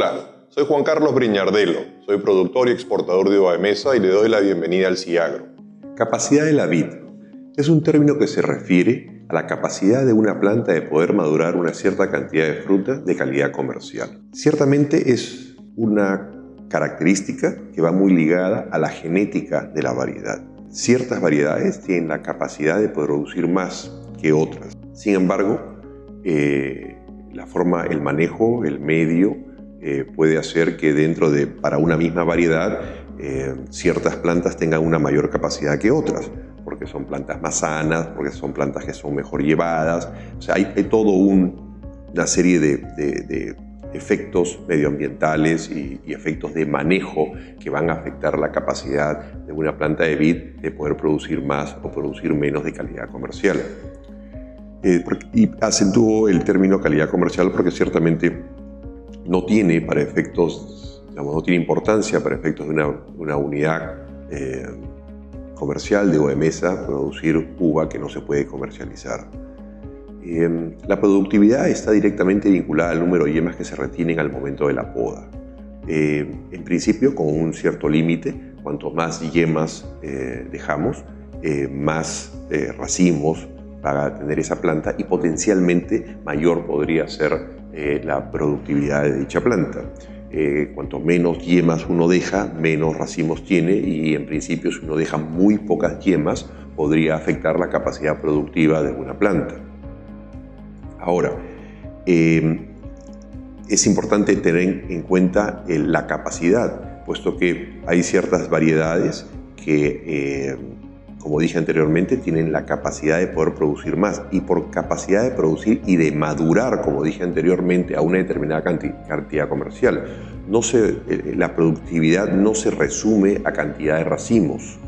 Hola, soy Juan Carlos Briñardelo, soy productor y exportador de uva de mesa y le doy la bienvenida al Ciagro. Capacidad de la vid es un término que se refiere a la capacidad de una planta de poder madurar una cierta cantidad de fruta de calidad comercial. Ciertamente es una característica que va muy ligada a la genética de la variedad. Ciertas variedades tienen la capacidad de producir más que otras. Sin embargo, la forma, el manejo, el medio, puede hacer que para una misma variedad, ciertas plantas tengan una mayor capacidad que otras, porque son plantas más sanas, porque son plantas que son mejor llevadas. O sea, hay toda una serie de efectos medioambientales y efectos de manejo que van a afectar la capacidad de una planta de vid de poder producir más o producir menos de calidad comercial. Y acentúo el término calidad comercial porque ciertamente no tiene para efectos, digamos, no tiene importancia para efectos de una unidad comercial de uva de mesa producir uva que no se puede comercializar. La productividad está directamente vinculada al número de yemas que se retienen al momento de la poda. En principio, con un cierto límite, cuanto más yemas dejamos, más racimos va a tener esa planta y potencialmente mayor podría ser la productividad de dicha planta. Cuanto menos yemas uno deja, menos racimos tiene y en principio si uno deja muy pocas yemas podría afectar la capacidad productiva de una planta. Ahora, es importante tener en cuenta la capacidad, puesto que hay ciertas variedades que, como dije anteriormente, tienen la capacidad de poder producir más y por capacidad de producir y de madurar, como dije anteriormente, a una determinada cantidad comercial. La productividad no se resume a cantidad de racimos,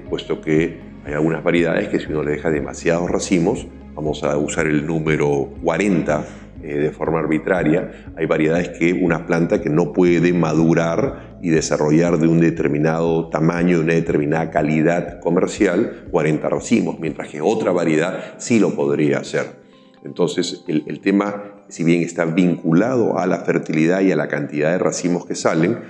puesto que hay algunas variedades que si uno le deja demasiados racimos, vamos a usar el número 40 de forma arbitraria, hay variedades que una planta que no puede madurar y desarrollar de un determinado tamaño, de una determinada calidad comercial, 40 racimos, mientras que otra variedad sí lo podría hacer. Entonces, el tema, si bien está vinculado a la fertilidad y a la cantidad de racimos que salen,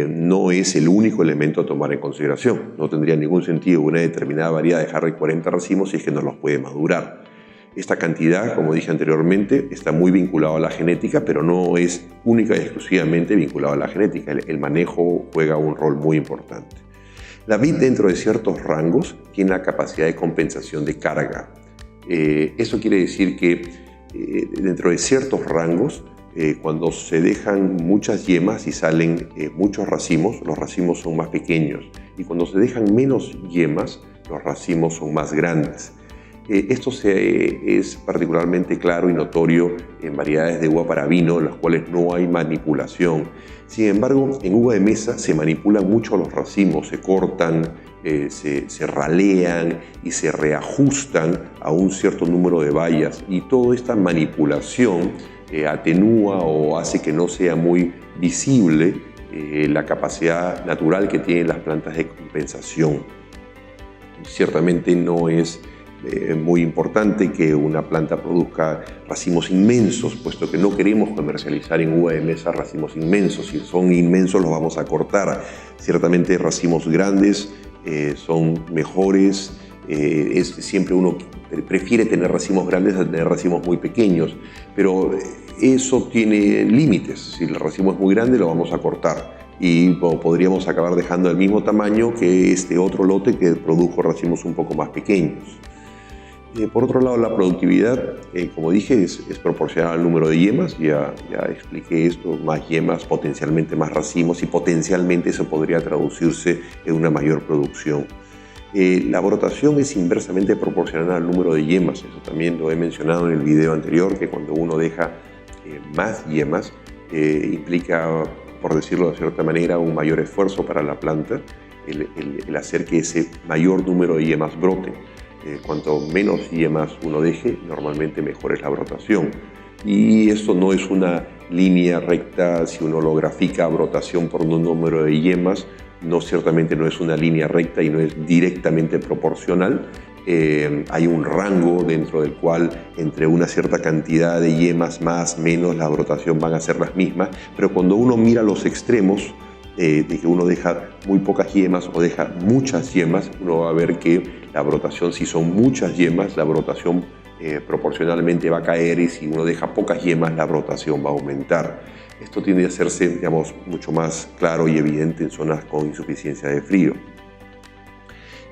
no es el único elemento a tomar en consideración. No tendría ningún sentido una determinada variedad dejarle 40 racimos si es que no los puede madurar. Esta cantidad, como dije anteriormente, está muy vinculada a la genética, pero no es única y exclusivamente vinculada a la genética. El manejo juega un rol muy importante. La vid dentro de ciertos rangos tiene la capacidad de compensación de carga. Eso quiere decir que dentro de ciertos rangos, cuando se dejan muchas yemas y salen muchos racimos, los racimos son más pequeños. Y cuando se dejan menos yemas, los racimos son más grandes. Esto es particularmente claro y notorio en variedades de uva para vino, en las cuales no hay manipulación. Sin embargo, en uva de mesa se manipulan mucho los racimos, se cortan, se ralean y se reajustan a un cierto número de bayas. Y toda esta manipulación atenúa o hace que no sea muy visible la capacidad natural que tienen las plantas de compensación. Ciertamente no es muy importante que una planta produzca racimos inmensos, puesto que no queremos comercializar en uva de mesa racimos inmensos. Si son inmensos los vamos a cortar. Ciertamente racimos grandes son mejores. Siempre uno prefiere tener racimos grandes a tener racimos muy pequeños, pero eso tiene límites. Si el racimo es muy grande lo vamos a cortar y podríamos acabar dejando el mismo tamaño que este otro lote que produjo racimos un poco más pequeños. Por otro lado, la productividad, como dije, es proporcional al número de yemas. Ya expliqué esto, más yemas, potencialmente más racimos y potencialmente eso podría traducirse en una mayor producción. La brotación es inversamente proporcional al número de yemas. Eso también lo he mencionado en el video anterior, que cuando uno deja más yemas implica, por decirlo de cierta manera, un mayor esfuerzo para la planta, el hacer que ese mayor número de yemas brote. Cuanto menos yemas uno deje, normalmente mejor es la brotación. Y esto no es una línea recta. Si uno lo grafica, brotación por un número de yemas, ciertamente no es una línea recta y no es directamente proporcional, hay un rango dentro del cual entre una cierta cantidad de yemas más, menos, la brotación van a ser las mismas, pero cuando uno mira los extremos, de que uno deja muy pocas yemas o deja muchas yemas, uno va a ver que la brotación, si son muchas yemas, la brotación proporcionalmente va a caer, y si uno deja pocas yemas, la brotación va a aumentar. Esto tiende a hacerse, digamos, mucho más claro y evidente en zonas con insuficiencia de frío.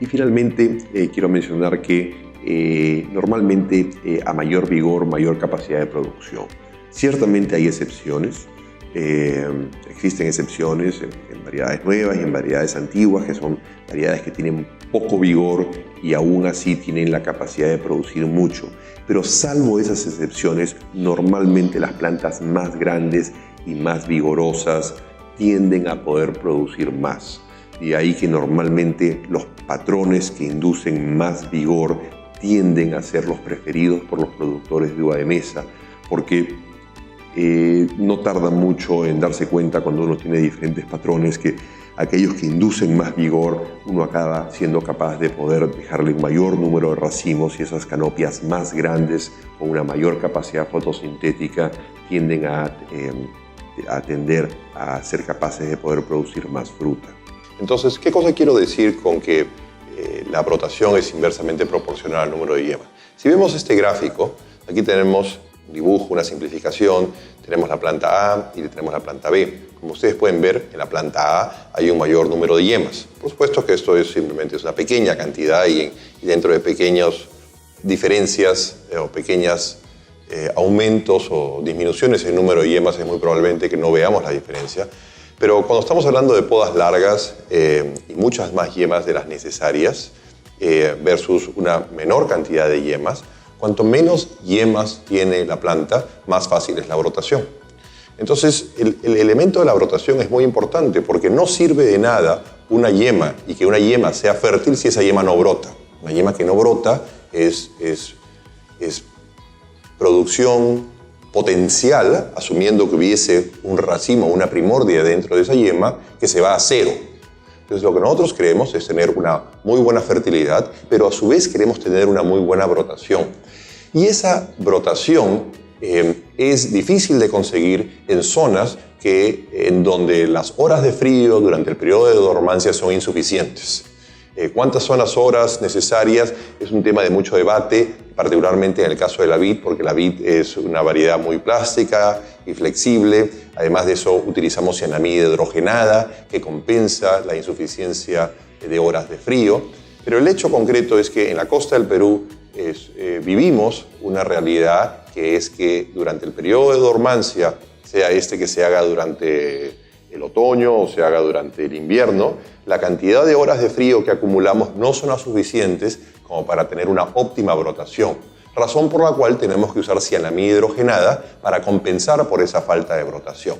Y finalmente quiero mencionar que normalmente a mayor vigor, mayor capacidad de producción. Ciertamente hay excepciones, existen excepciones en variedades nuevas y en variedades antiguas, que son variedades que tienen poco vigor y aún así tienen la capacidad de producir mucho. Pero salvo esas excepciones, normalmente las plantas más grandes y más vigorosas tienden a poder producir más. De ahí que normalmente los patrones que inducen más vigor tienden a ser los preferidos por los productores de uva de mesa, porque no tarda mucho en darse cuenta, cuando uno tiene diferentes patrones, que aquellos que inducen más vigor, uno acaba siendo capaz de poder dejarle un mayor número de racimos, y esas canopias más grandes con una mayor capacidad fotosintética tienden a tender a ser capaces de poder producir más fruta. Entonces, ¿qué cosa quiero decir con que la brotación es inversamente proporcional al número de yemas? Si vemos este gráfico, aquí tenemos un dibujo, una simplificación, tenemos la planta A y tenemos la planta B. Como ustedes pueden ver, en la planta A hay un mayor número de yemas. Por supuesto que esto es simplemente una pequeña cantidad, y dentro de pequeñas diferencias o pequeños aumentos o disminuciones en el número de yemas es muy probablemente que no veamos la diferencia. Pero cuando estamos hablando de podas largas y muchas más yemas de las necesarias versus una menor cantidad de yemas, cuanto menos yemas tiene la planta, más fácil es la brotación. Entonces, el elemento de la brotación es muy importante, porque no sirve de nada una yema y que una yema sea fértil si esa yema no brota. Una yema que no brota es producción potencial, asumiendo que hubiese un racimo, una primordia dentro de esa yema, que se va a cero. Entonces, lo que nosotros queremos es tener una muy buena fertilidad, pero a su vez queremos tener una muy buena brotación. Y esa brotación es difícil de conseguir en zonas en donde las horas de frío durante el periodo de dormancia son insuficientes. ¿Cuántas son las horas necesarias? Es un tema de mucho debate, particularmente en el caso de la vid, porque la vid es una variedad muy plástica y flexible. Además de eso, utilizamos cianamida hidrogenada, que compensa la insuficiencia de horas de frío. Pero el hecho concreto es que en la costa del Perú vivimos una realidad, que es que durante el periodo de dormancia, sea que se haga durante el otoño o se haga durante el invierno, la cantidad de horas de frío que acumulamos no son las suficientes como para tener una óptima brotación, razón por la cual tenemos que usar cianamida hidrogenada para compensar por esa falta de brotación.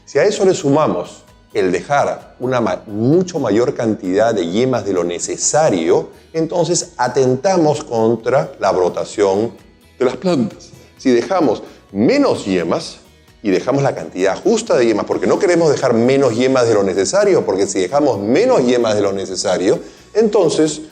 Si a eso le sumamos el dejar una mucho mayor cantidad de yemas de lo necesario, entonces atentamos contra la brotación de las plantas. Si dejamos menos yemas y dejamos la cantidad justa de yemas, porque no queremos dejar menos yemas de lo necesario, porque si dejamos menos yemas de lo necesario, entonces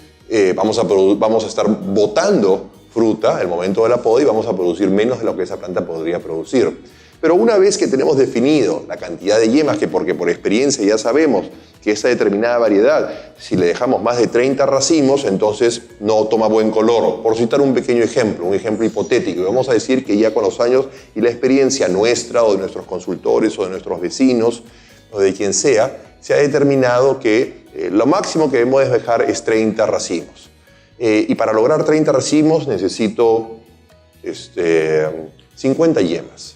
vamos a estar botando fruta al momento de la poda y vamos a producir menos de lo que esa planta podría producir. Pero una vez que tenemos definido la cantidad de yemas, porque por experiencia ya sabemos que esa determinada variedad, si le dejamos más de 30 racimos, entonces no toma buen color. Por citar un pequeño ejemplo, un ejemplo hipotético, vamos a decir que ya con los años y la experiencia nuestra o de nuestros consultores o de nuestros vecinos o de quien sea, se ha determinado que lo máximo que debemos dejar es 30 racimos. Y para lograr 30 racimos necesito 50 yemas.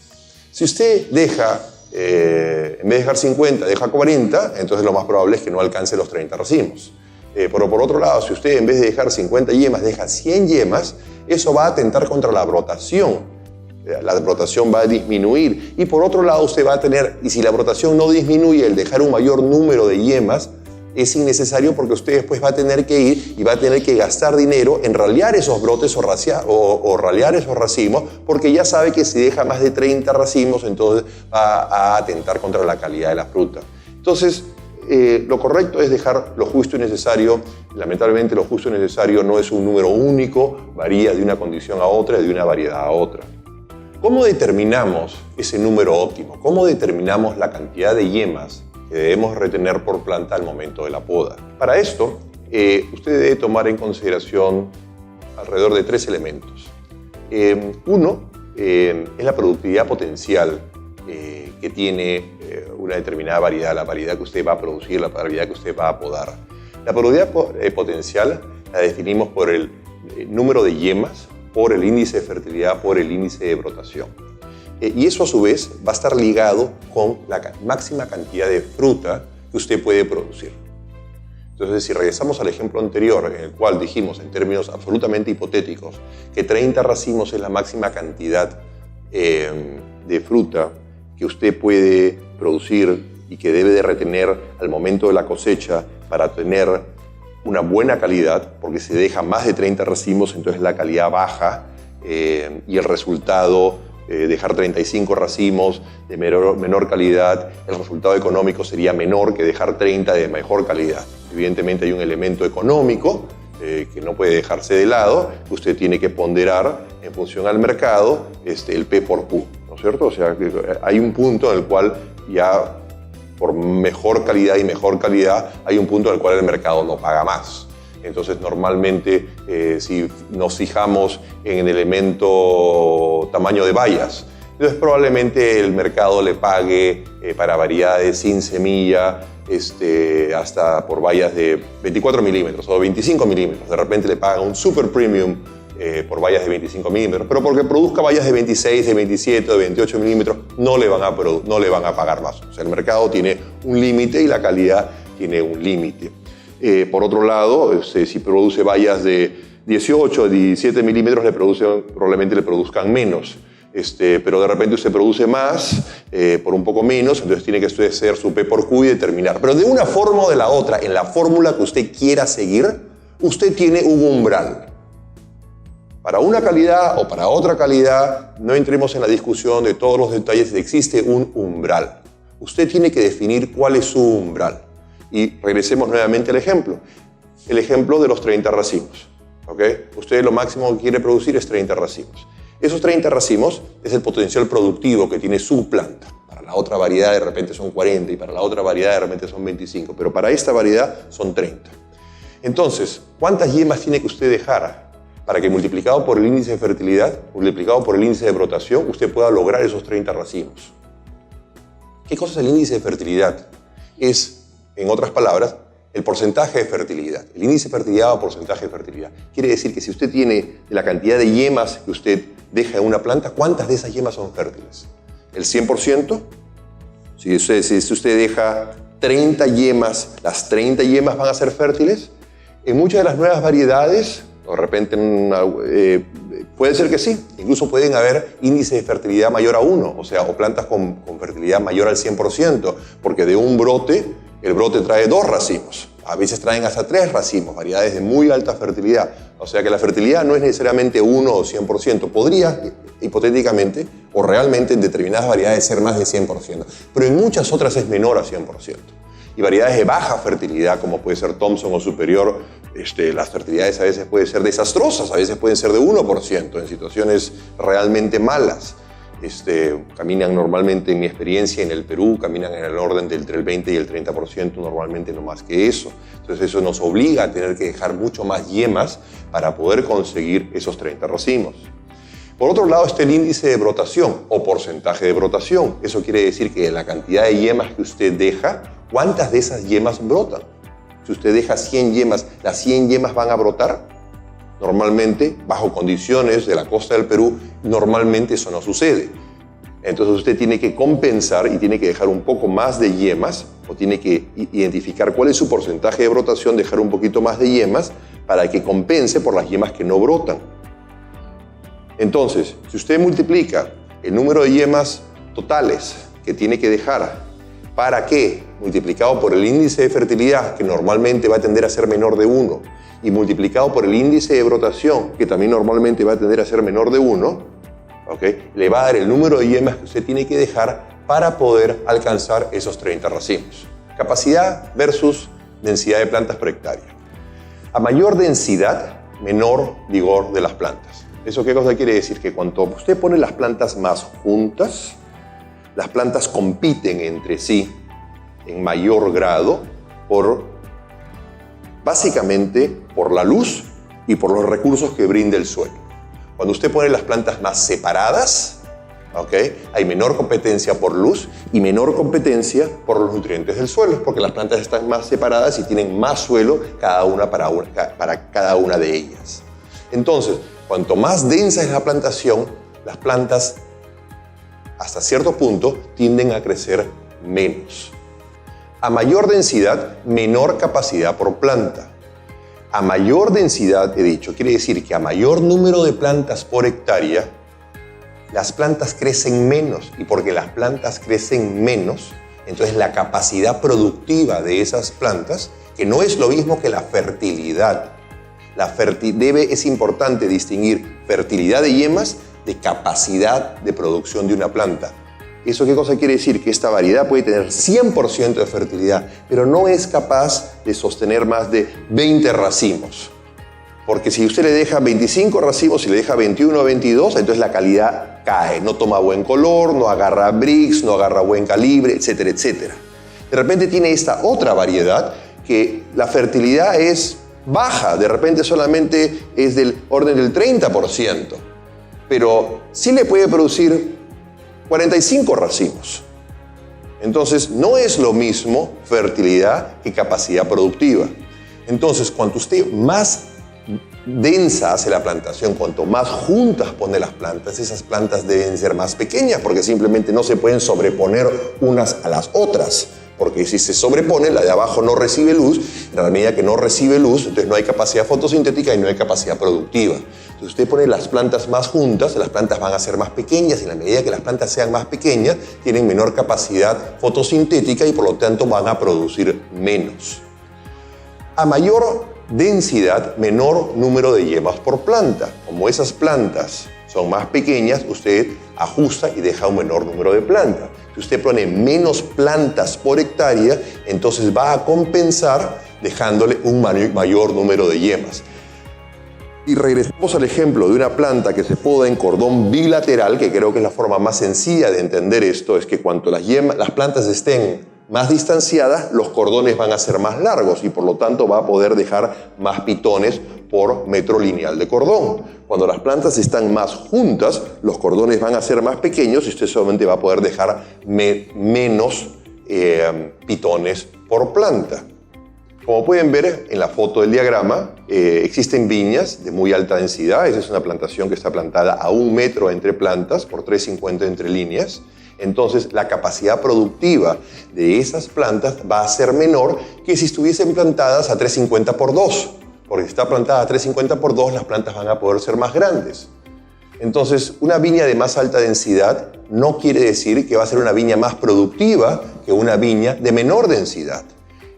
Si usted deja, en vez de dejar 50, deja 40, entonces lo más probable es que no alcance los 30 racimos. Pero por otro lado, si usted en vez de dejar 50 yemas, deja 100 yemas, eso va a atentar contra la brotación. La brotación va a disminuir. Y por otro lado, usted va a tener, y si la brotación no disminuye, el dejar un mayor número de yemas es innecesario, porque usted después va a tener que ir y va a tener que gastar dinero en ralear esos brotes o ralear esos racimos, porque ya sabe que si deja más de 30 racimos, entonces va a atentar contra la calidad de la fruta. Entonces, lo correcto es dejar lo justo y necesario. Lamentablemente lo justo y necesario no es un número único, varía de una condición a otra, de una variedad a otra. ¿Cómo determinamos ese número óptimo? ¿Cómo determinamos la cantidad de yemas que debemos retener por planta al momento de la poda? Para esto, usted debe tomar en consideración alrededor de 3 elementos. Uno es la productividad potencial que tiene una determinada variedad, la variedad que usted va a producir, la variedad que usted va a podar. La productividad potencial la definimos por el número de yemas, por el índice de fertilidad, por el índice de brotación. Y eso a su vez va a estar ligado con la máxima cantidad de fruta que usted puede producir. Entonces, si regresamos al ejemplo anterior, en el cual dijimos en términos absolutamente hipotéticos que 30 racimos es la máxima cantidad de fruta que usted puede producir y que debe de retener al momento de la cosecha para tener una buena calidad, porque si deja más de 30 racimos, entonces la calidad baja y el resultado, dejar 35 racimos de menor calidad, el resultado económico sería menor que dejar 30 de mejor calidad. Evidentemente hay un elemento económico que no puede dejarse de lado, que usted tiene que ponderar en función al mercado el P por Q, ¿no es cierto? O sea, que hay un punto en el cual ya por mejor calidad y mejor calidad, hay un punto en el cual el mercado no paga más. Entonces, normalmente, si nos fijamos en el elemento tamaño de bayas, entonces probablemente el mercado le pague para variedades sin semilla, hasta por bayas de 24 milímetros o 25 milímetros. De repente le pagan un super premium por bayas de 25 milímetros, pero porque produzca bayas de 26, de 27, de 28 milímetros, no le van a pagar más. O sea, el mercado tiene un límite y la calidad tiene un límite. Por otro lado, si produce bayas de 18, 17 milímetros, probablemente le produzcan menos. Pero de repente usted produce más por un poco menos, entonces tiene que usted hacer su P por Q y determinar. Pero de una forma o de la otra, en la fórmula que usted quiera seguir, usted tiene un umbral. Para una calidad o para otra calidad, no entremos en la discusión de todos los detalles, existe un umbral. Usted tiene que definir cuál es su umbral. Y regresemos nuevamente al ejemplo. El ejemplo de los 30 racimos. ¿Okay? Usted lo máximo que quiere producir es 30 racimos. Esos 30 racimos es el potencial productivo que tiene su planta. Para la otra variedad de repente son 40 y para la otra variedad de repente son 25, pero para esta variedad son 30. Entonces, ¿cuántas yemas tiene que usted dejar para que multiplicado por el índice de fertilidad, multiplicado por el índice de brotación, usted pueda lograr esos 30 racimos? ¿Qué cosa es el índice de fertilidad? Es, en otras palabras, el porcentaje de fertilidad. El índice de fertilidad o porcentaje de fertilidad. Quiere decir que si usted tiene la cantidad de yemas que usted deja en una planta, ¿cuántas de esas yemas son fértiles? ¿El 100%? Si usted deja 30 yemas, ¿las 30 yemas van a ser fértiles? En muchas de las nuevas variedades, de repente puede ser que sí. Incluso pueden haber índices de fertilidad mayor a 1, o sea, o plantas con fertilidad mayor al 100%, porque de un brote, el brote trae 2 racimos. A veces traen hasta 3 racimos, variedades de muy alta fertilidad. O sea que la fertilidad no es necesariamente 1 o 100%. Podría, hipotéticamente, o realmente en determinadas variedades ser más de 100%. Pero en muchas otras es menor a 100%. Y variedades de baja fertilidad, como puede ser Thompson o superior, las fertilidades a veces pueden ser desastrosas, a veces pueden ser de 1% en situaciones realmente malas. Caminan normalmente, en mi experiencia en el Perú, caminan en el orden de entre el 20 y el 30%, normalmente no más que eso. Entonces eso nos obliga a tener que dejar mucho más yemas para poder conseguir esos 30 racimos. Por otro lado está el índice de brotación o porcentaje de brotación. Eso quiere decir que la cantidad de yemas que usted deja, ¿cuántas de esas yemas brotan? Si usted deja 100 yemas, ¿las 100 yemas van a brotar? Normalmente, bajo condiciones de la costa del Perú, normalmente eso no sucede. Entonces usted tiene que compensar y tiene que dejar un poco más de yemas, o tiene que identificar cuál es su porcentaje de brotación, dejar un poquito más de yemas para que compense por las yemas que no brotan. Entonces, si usted multiplica el número de yemas totales que tiene que dejar, ¿para qué? Multiplicado por el índice de fertilidad, que normalmente va a tender a ser menor de 1, y multiplicado por el índice de brotación, que también normalmente va a tender a ser menor de 1, ¿okay? Le va a dar el número de yemas que usted tiene que dejar para poder alcanzar esos 30 racimos. Capacidad versus densidad de plantas por hectárea. A mayor densidad, menor vigor de las plantas. ¿Eso qué cosa quiere decir? Que cuando usted pone las plantas más juntas, las plantas compiten entre sí en mayor grado básicamente por la luz y por los recursos que brinda el suelo. Cuando usted pone las plantas más separadas, hay menor competencia por luz y menor competencia por los nutrientes del suelo, porque las plantas están más separadas y tienen más suelo cada una para cada una de ellas. Entonces, cuanto más densa es la plantación, las plantas hasta cierto punto tienden a crecer menos. A mayor densidad, menor capacidad por planta. A mayor densidad, he dicho, quiere decir que a mayor número de plantas por hectárea, las plantas crecen menos. Y porque las plantas crecen menos, entonces la capacidad productiva de esas plantas, que no es lo mismo que la fertilidad. Es importante distinguir fertilidad de yemas de capacidad de producción de una planta. ¿Eso qué cosa quiere decir? Que esta variedad puede tener 100% de fertilidad, pero no es capaz de sostener más de 20 racimos. Porque si usted le deja 25 racimos y le deja 21 o 22, entonces la calidad cae. No toma buen color, no agarra brix, no agarra buen calibre, etcétera, etcétera. De repente tiene esta otra variedad que la fertilidad es baja, de repente solamente es del orden del 30%, pero sí le puede producir 45 racimos. Entonces, no es lo mismo fertilidad que capacidad productiva. Entonces, cuanto usted más densa hace la plantación, cuanto más juntas pone las plantas, esas plantas deben ser más pequeñas porque simplemente no se pueden sobreponer unas a las otras. Porque si se sobrepone, la de abajo no recibe luz. En la medida que no recibe luz, entonces no hay capacidad fotosintética y no hay capacidad productiva. Entonces usted pone las plantas más juntas, las plantas van a ser más pequeñas y en la medida que las plantas sean más pequeñas, tienen menor capacidad fotosintética y por lo tanto van a producir menos. A mayor densidad, menor número de yemas por planta. Como esas plantas son más pequeñas, usted ajusta y deja un menor número de plantas. Si usted pone menos plantas por hectárea, entonces va a compensar dejándole un mayor número de yemas. Y regresamos al ejemplo de una planta que se poda en cordón bilateral, que creo que es la forma más sencilla de entender esto, es que cuanto las plantas estén más distanciadas, los cordones van a ser más largos y por lo tanto va a poder dejar más pitones por metro lineal de cordón. Cuando las plantas están más juntas, los cordones van a ser más pequeños y usted solamente va a poder dejar menos pitones por planta. Como pueden ver en la foto del diagrama, existen viñas de muy alta densidad. Esa es una plantación que está plantada a 1 metro entre plantas por 3,50 entre líneas. Entonces, la capacidad productiva de esas plantas va a ser menor que si estuviesen plantadas a 3,50 por 2. Porque si está plantada a 3,50 por 2, las plantas van a poder ser más grandes. Entonces, una viña de más alta densidad no quiere decir que va a ser una viña más productiva que una viña de menor densidad.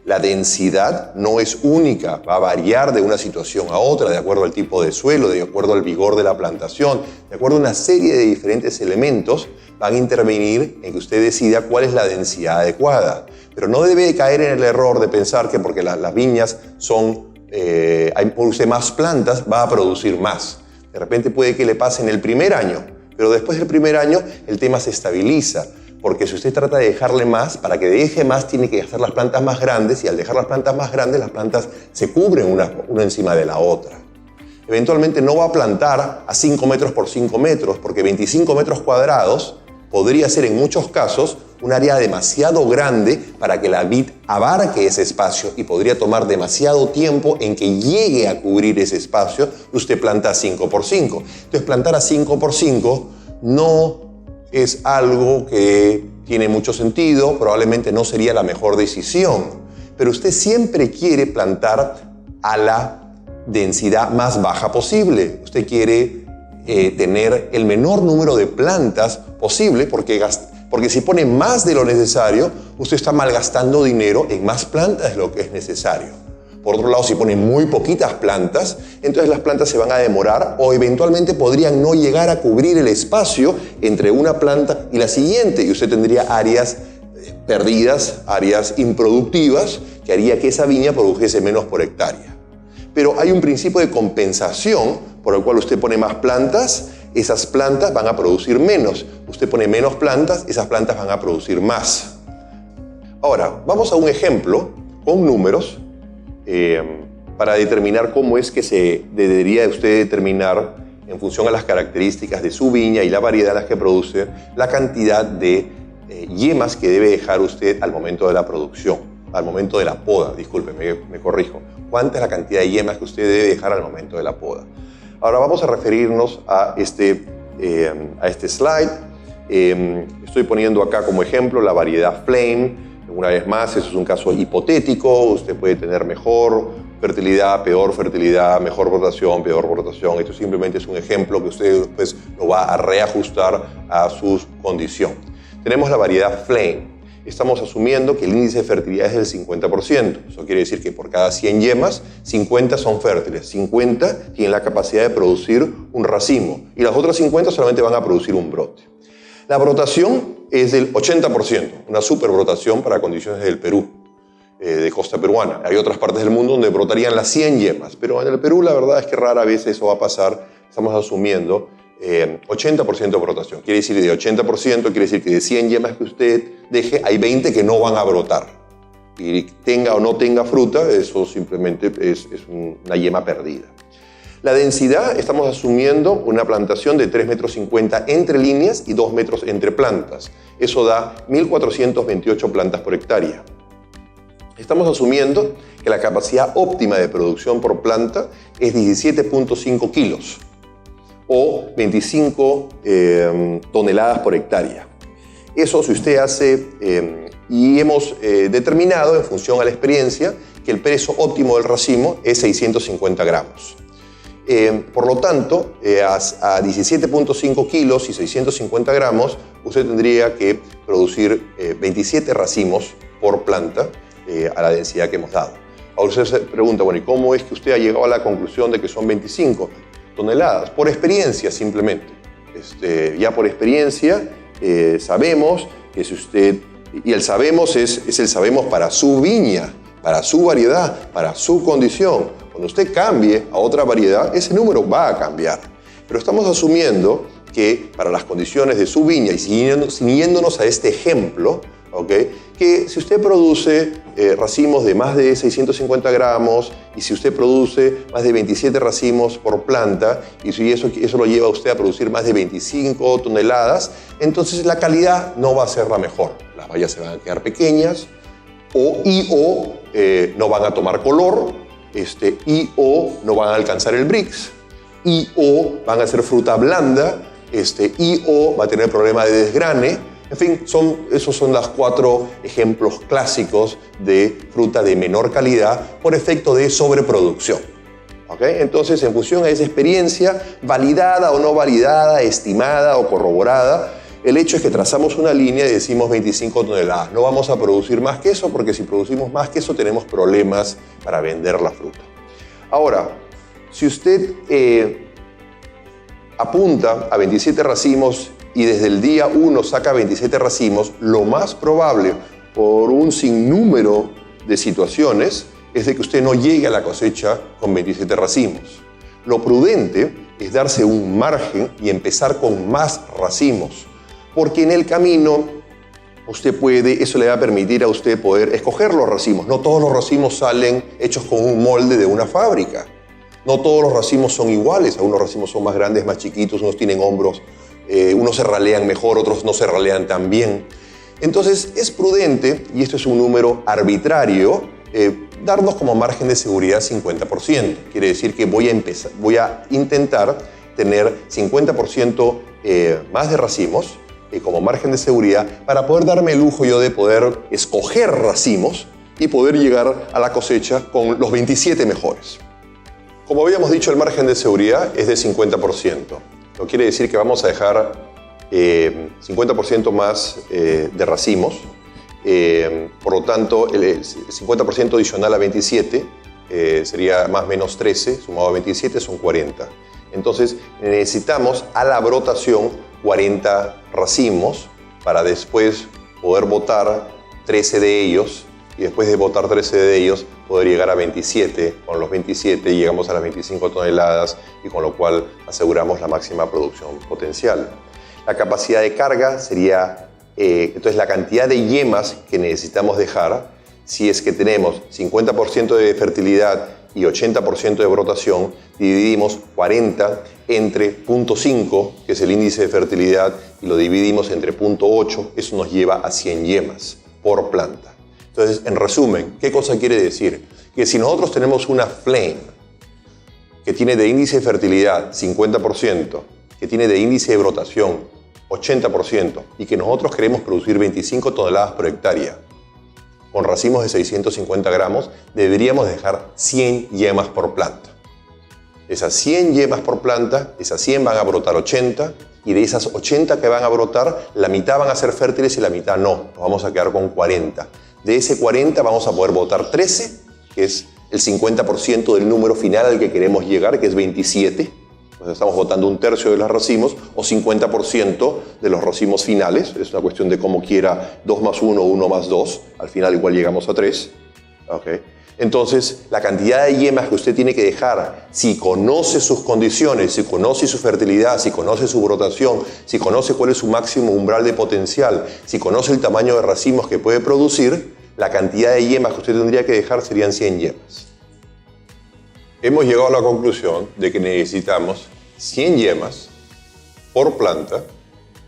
La densidad no es única, va a variar de una situación a otra, de acuerdo al tipo de suelo, de acuerdo al vigor de la plantación, de acuerdo a una serie de diferentes elementos, van a intervenir en que usted decida cuál es la densidad adecuada. Pero no debe caer en el error de pensar que porque las viñas produce más plantas, va a producir más. De repente puede que le pase en el primer año, pero después del primer año el tema se estabiliza. Porque si usted trata de dejarle más, para que deje más tiene que hacer las plantas más grandes y al dejar las plantas más grandes, las plantas se cubren una encima de la otra. Eventualmente no va a plantar a 5 metros por 5 metros porque 25 metros cuadrados podría ser en muchos casos un área demasiado grande para que la vid abarque ese espacio y podría tomar demasiado tiempo en que llegue a cubrir ese espacio. Usted planta a 5 por 5. Entonces plantar a 5 por 5 no es algo que tiene mucho sentido, probablemente no sería la mejor decisión, pero usted siempre quiere plantar a la densidad más baja posible. Usted quiere tener el menor número de plantas posible porque si pone más de lo necesario, usted está malgastando dinero en más plantas de lo que es necesario. Por otro lado, si pone muy poquitas plantas, entonces las plantas se van a demorar o eventualmente podrían no llegar a cubrir el espacio entre una planta y la siguiente y usted tendría áreas perdidas, áreas improductivas, que haría que esa viña produjese menos por hectárea. Pero hay un principio de compensación por el cual usted pone más plantas, esas plantas van a producir menos. Usted pone menos plantas, esas plantas van a producir más. Ahora, vamos a un ejemplo con números para determinar cómo es que se debería usted determinar, en función a las características de su viña y la variedad en las que produce, la cantidad de yemas que debe dejar usted al momento de la producción, al momento de la poda, disculpe, me corrijo. ¿Cuánta es la cantidad de yemas que usted debe dejar al momento de la poda? Ahora vamos a referirnos a este slide. Estoy poniendo acá como ejemplo la variedad Flame. Una vez más, eso es un caso hipotético. Usted puede tener mejor fertilidad, peor fertilidad, mejor brotación, peor brotación. Esto simplemente es un ejemplo que usted después lo va a reajustar a su condición. Tenemos la variedad Flame. Estamos asumiendo que el índice de fertilidad es del 50%. Eso quiere decir que por cada 100 yemas, 50 son fértiles. 50 tienen la capacidad de producir un racimo y las otras 50 solamente van a producir un brote. La brotación es del 80%, una superbrotación para condiciones del Perú, de costa peruana. Hay otras partes del mundo donde brotarían las 100 yemas, pero en el Perú la verdad es que rara vez eso va a pasar. Estamos asumiendo 80% de brotación. Quiere decir de 80%, quiere decir que de 100 yemas que usted deje, hay 20 que no van a brotar. Y tenga o no tenga fruta, eso simplemente es una yema perdida. La densidad, estamos asumiendo una plantación de 3,50 metros entre líneas y 2 metros entre plantas. Eso da 1.428 plantas por hectárea. Estamos asumiendo que la capacidad óptima de producción por planta es 17.5 kilos o 25 toneladas por hectárea. Eso si usted hace, y hemos determinado en función a la experiencia que el peso óptimo del racimo es 650 gramos. Por lo tanto, a 17.5 kilos y 650 gramos, usted tendría que producir 27 racimos por planta a la densidad que hemos dado. Ahora usted se pregunta, bueno, ¿y cómo es que usted ha llegado a la conclusión de que son 25 toneladas? Por experiencia, simplemente. Ya por experiencia sabemos que si usted, y el sabemos es el sabemos para su viña, para su variedad, para su condición. Cuando usted cambie a otra variedad, ese número va a cambiar. Pero estamos asumiendo que para las condiciones de su viña, y siguiéndonos a este ejemplo, ¿okay?, que si usted produce racimos de más de 650 gramos y si usted produce más de 27 racimos por planta y si eso lo lleva a usted a producir más de 25 toneladas, entonces la calidad no va a ser la mejor. Las bayas se van a quedar pequeñas o no van a tomar color, o no van a alcanzar el Brix, o van a ser fruta blanda, o va a tener problema de desgrane. En fin, esos son los 4 ejemplos clásicos de fruta de menor calidad por efecto de sobreproducción. ¿Okay? Entonces, en función a esa experiencia, validada o no validada, estimada o corroborada, el hecho es que trazamos una línea y decimos 25 toneladas. No vamos a producir más que eso porque si producimos más que eso tenemos problemas para vender la fruta. Ahora, si usted apunta a 27 racimos y desde el día 1 saca 27 racimos, lo más probable, por un sinnúmero de situaciones, es de que usted no llegue a la cosecha con 27 racimos. Lo prudente es darse un margen y empezar con más racimos, porque en el camino eso le va a permitir a usted poder escoger los racimos. No todos los racimos salen hechos con un molde de una fábrica. No todos los racimos son iguales. Algunos racimos son más grandes, más chiquitos, unos tienen hombros, unos se ralean mejor, otros no se ralean tan bien. Entonces es prudente, y esto es un número arbitrario, darnos como margen de seguridad 50%. Quiere decir que voy a intentar tener 50% más de racimos como margen de seguridad para poder darme el lujo yo de poder escoger racimos y poder llegar a la cosecha con los 27 mejores. Como habíamos dicho, el margen de seguridad es de 50%. Lo quiere decir que vamos a dejar 50% más de racimos. Por lo tanto, el 50% adicional a 27 sería más o menos 13, sumado a 27 son 40. Entonces necesitamos a la brotación 40 racimos para después poder botar 13 de ellos, y después de botar 13 de ellos, poder llegar a 27. Con los 27 llegamos a las 25 toneladas y con lo cual aseguramos la máxima producción potencial. La capacidad de carga sería, entonces, la cantidad de yemas que necesitamos dejar si es que tenemos 50% de fertilidad y 80% de brotación, dividimos 40 entre 0.5, que es el índice de fertilidad, y lo dividimos entre 0.8, eso nos lleva a 100 yemas por planta. Entonces, en resumen, ¿qué cosa quiere decir? Que si nosotros tenemos una flame que tiene de índice de fertilidad 50%, que tiene de índice de brotación 80%, y que nosotros queremos producir 25 toneladas por hectárea, con racimos de 650 gramos, deberíamos dejar 100 yemas por planta. Esas 100 yemas por planta, esas 100 van a brotar 80, y de esas 80 que van a brotar, la mitad van a ser fértiles y la mitad no. Nos vamos a quedar con 40. De ese 40 vamos a poder botar 13, que es el 50% del número final al que queremos llegar, que es 27. Entonces estamos botando un tercio de los racimos, o 50% de los racimos finales. Es una cuestión de cómo quiera 2 más 1, 1 más 2. Al final igual llegamos a 3. ¿Okay? Entonces, la cantidad de yemas que usted tiene que dejar, si conoce sus condiciones, si conoce su fertilidad, si conoce su brotación, si conoce cuál es su máximo umbral de potencial, si conoce el tamaño de racimos que puede producir, la cantidad de yemas que usted tendría que dejar serían 100 yemas. Hemos llegado a la conclusión de que necesitamos 100 yemas por planta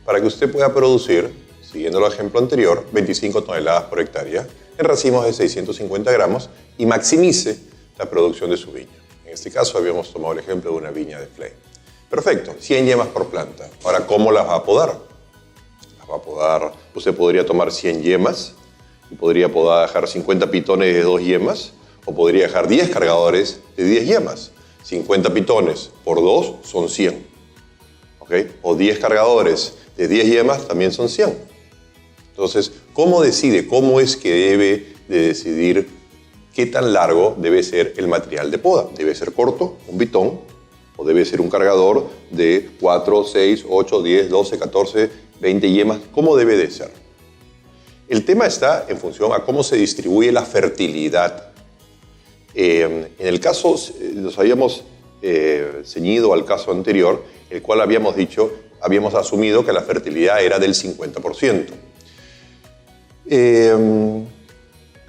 para que usted pueda producir, siguiendo el ejemplo anterior, 25 toneladas por hectárea en racimos de 650 gramos y maximice la producción de su viña. En este caso habíamos tomado el ejemplo de una viña de flame. Perfecto, 100 yemas por planta. Ahora, ¿cómo las va a podar? Las va a podar, usted podría tomar 100 yemas y podría dejar 50 pitones de 2 yemas, o podría dejar 10 cargadores de 10 yemas. 50 pitones por 2 son 100. ¿Okay? O 10 cargadores de 10 yemas también son 100. Entonces, ¿cómo decide? ¿Cómo es que debe de decidir qué tan largo debe ser el material de poda? ¿Debe ser corto, un pitón? ¿O debe ser un cargador de 4, 6, 8, 10, 12, 14, 20 yemas? ¿Cómo debe de ser? El tema está en función a cómo se distribuye la fertilidad. En el caso, nos habíamos ceñido al caso anterior, el cual habíamos asumido que la fertilidad era del 50%.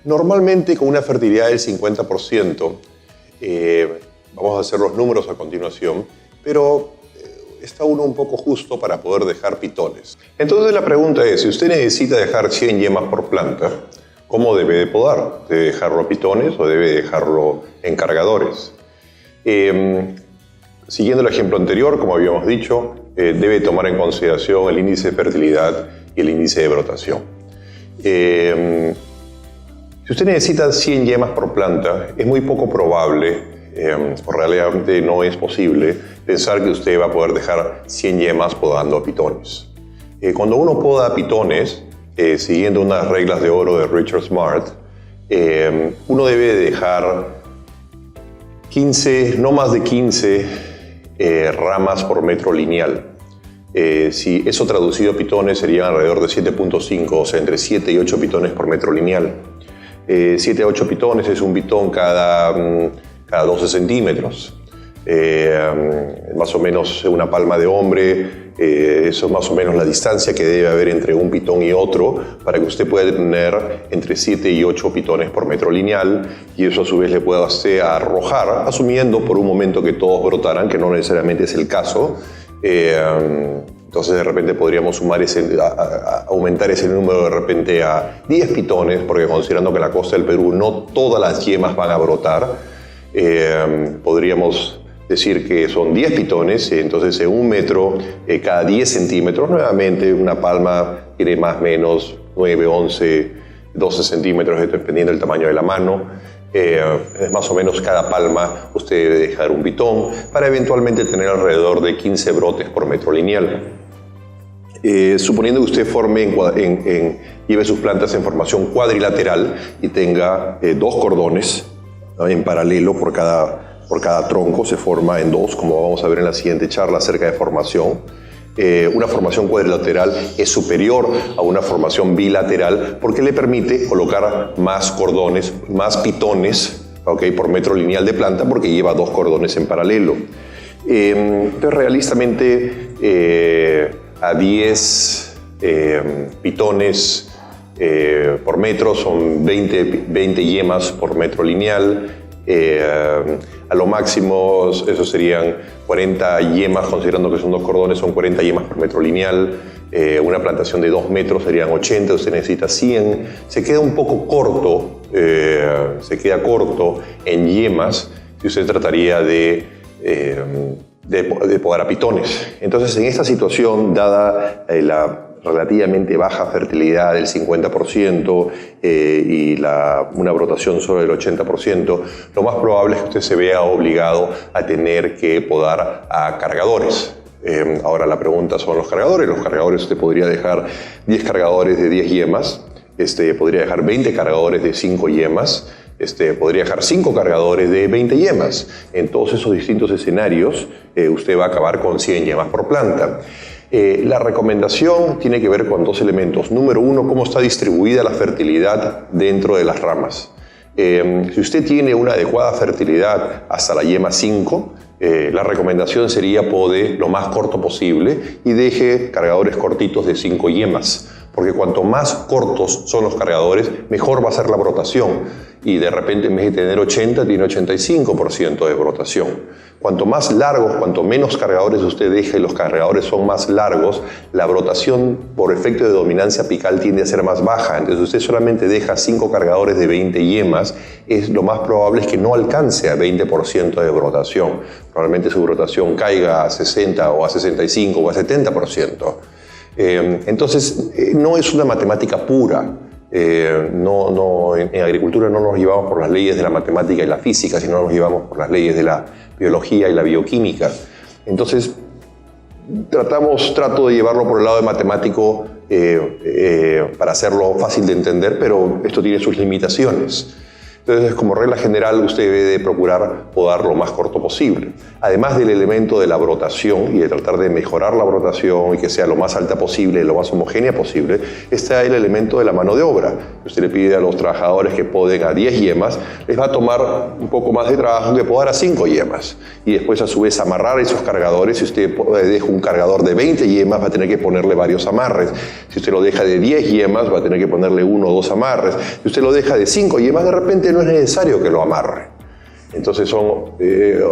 Normalmente con una fertilidad del 50%, vamos a hacer los números a continuación, pero está uno un poco justo para poder dejar pitones. Entonces la pregunta es, si usted necesita dejar 100 yemas por planta, ¿cómo debe de podar? ¿Debe dejarlo a pitones o debe dejarlo en cargadores? Siguiendo el ejemplo anterior, como habíamos dicho, debe tomar en consideración el índice de fertilidad y el índice de brotación. Si usted necesita 100 yemas por planta, es muy poco probable, o realmente no es posible, pensar que usted va a poder dejar 100 yemas podando a pitones. Cuando uno poda a pitones, siguiendo unas reglas de oro de Richard Smart, uno debe dejar 15, no más de 15 ramas por metro lineal. Si eso traducido a pitones sería alrededor de 7.5, o sea, entre 7 y 8 pitones por metro lineal. 7 a 8 pitones es un pitón cada 12 centímetros. Más o menos una palma de hombre, eso es más o menos la distancia que debe haber entre un pitón y otro para que usted pueda tener entre 7 y 8 pitones por metro lineal, y eso a su vez le pueda arrojar, asumiendo por un momento que todos brotaran, que no necesariamente es el caso. Entonces de repente podríamos aumentar ese número de repente a 10 pitones, porque considerando que en la costa del Perú no todas las yemas van a brotar, podríamos decir que son 10 pitones, entonces en un metro cada 10 centímetros, nuevamente una palma tiene más o menos 9, 11, 12 centímetros, dependiendo del tamaño de la mano. Es más o menos cada palma usted debe dejar un pitón para eventualmente tener alrededor de 15 brotes por metro lineal. Suponiendo que usted lleve sus plantas en formación cuadrilateral y tenga 2 cordones, ¿no?, en paralelo por cada tronco, se forma en 2, como vamos a ver en la siguiente charla acerca de formación. una formación cuadrilateral es superior a una formación bilateral porque le permite colocar más cordones, más pitones, ¿okay?, por metro lineal de planta, porque lleva 2 cordones en paralelo. Entonces, realistamente, a 10 pitones por metro son 20 yemas por metro lineal. A lo máximo eso serían 40 yemas, considerando que son 2 cordones, son 40 yemas por metro lineal. Una plantación de 2 metros serían 80, usted necesita 100. Se queda un poco corto, en yemas si usted trataría de podar a pitones. Entonces, en esta situación, dada la relativamente baja fertilidad del 50% y una brotación solo del 80%, lo más probable es que usted se vea obligado a tener que podar a cargadores. Ahora la pregunta son los cargadores. Los cargadores, usted podría dejar 10 cargadores de 10 yemas, podría dejar 20 cargadores de 5 yemas, podría dejar 5 cargadores de 20 yemas. En todos esos distintos escenarios, usted va a acabar con 100 yemas por planta. La recomendación tiene que ver con 2 elementos. Número 1, cómo está distribuida la fertilidad dentro de las ramas. Si usted tiene una adecuada fertilidad hasta la yema 5, la recomendación sería pode lo más corto posible y deje cargadores cortitos de 5 yemas. Porque cuanto más cortos son los cargadores, mejor va a ser la brotación. Y de repente, en vez de tener 80, tiene 85% de brotación. Cuanto más largos, cuanto menos cargadores usted deje, los cargadores son más largos, la brotación por efecto de dominancia apical tiende a ser más baja. Entonces, usted solamente deja 5 cargadores de 20 yemas, lo más probable es que no alcance a 20% de brotación. Probablemente su brotación caiga a 60 o a 65 o a 70%. Entonces, no es una matemática pura. En agricultura no nos llevamos por las leyes de la matemática y la física, sino nos llevamos por las leyes de la biología y la bioquímica. Entonces, trato de llevarlo por el lado de matemático para hacerlo fácil de entender, pero esto tiene sus limitaciones. Entonces, como regla general, usted debe de procurar podar lo más corto posible. Además del elemento de la brotación y de tratar de mejorar la brotación y que sea lo más alta posible, lo más homogénea posible, está el elemento de la mano de obra. Usted le pide a los trabajadores que poden a 10 yemas, les va a tomar un poco más de trabajo que podar a 5 yemas. Y después, a su vez, amarrar esos cargadores. Si usted deja un cargador de 20 yemas, va a tener que ponerle varios amarres. Si usted lo deja de 10 yemas, va a tener que ponerle 1 o 2 amarres. Si usted lo deja de 5 yemas, de repente no es necesario que lo amarre. Entonces son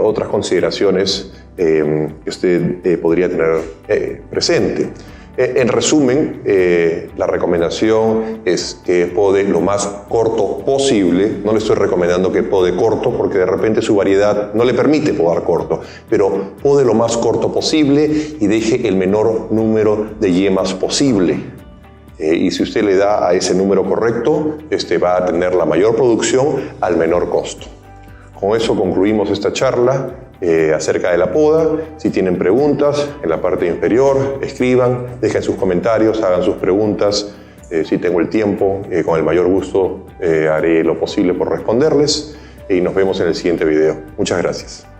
otras consideraciones que usted podría tener presente. En resumen, la recomendación es que pode lo más corto posible. No le estoy recomendando que pode corto porque de repente su variedad no le permite podar corto, pero pode lo más corto posible y deje el menor número de yemas posible. Y si usted le da a ese número correcto, va a tener la mayor producción al menor costo. Con eso concluimos esta charla acerca de la poda. Si tienen preguntas, en la parte inferior, escriban, dejen sus comentarios, hagan sus preguntas. Si tengo el tiempo, con el mayor gusto haré lo posible por responderles. Y nos vemos en el siguiente video. Muchas gracias.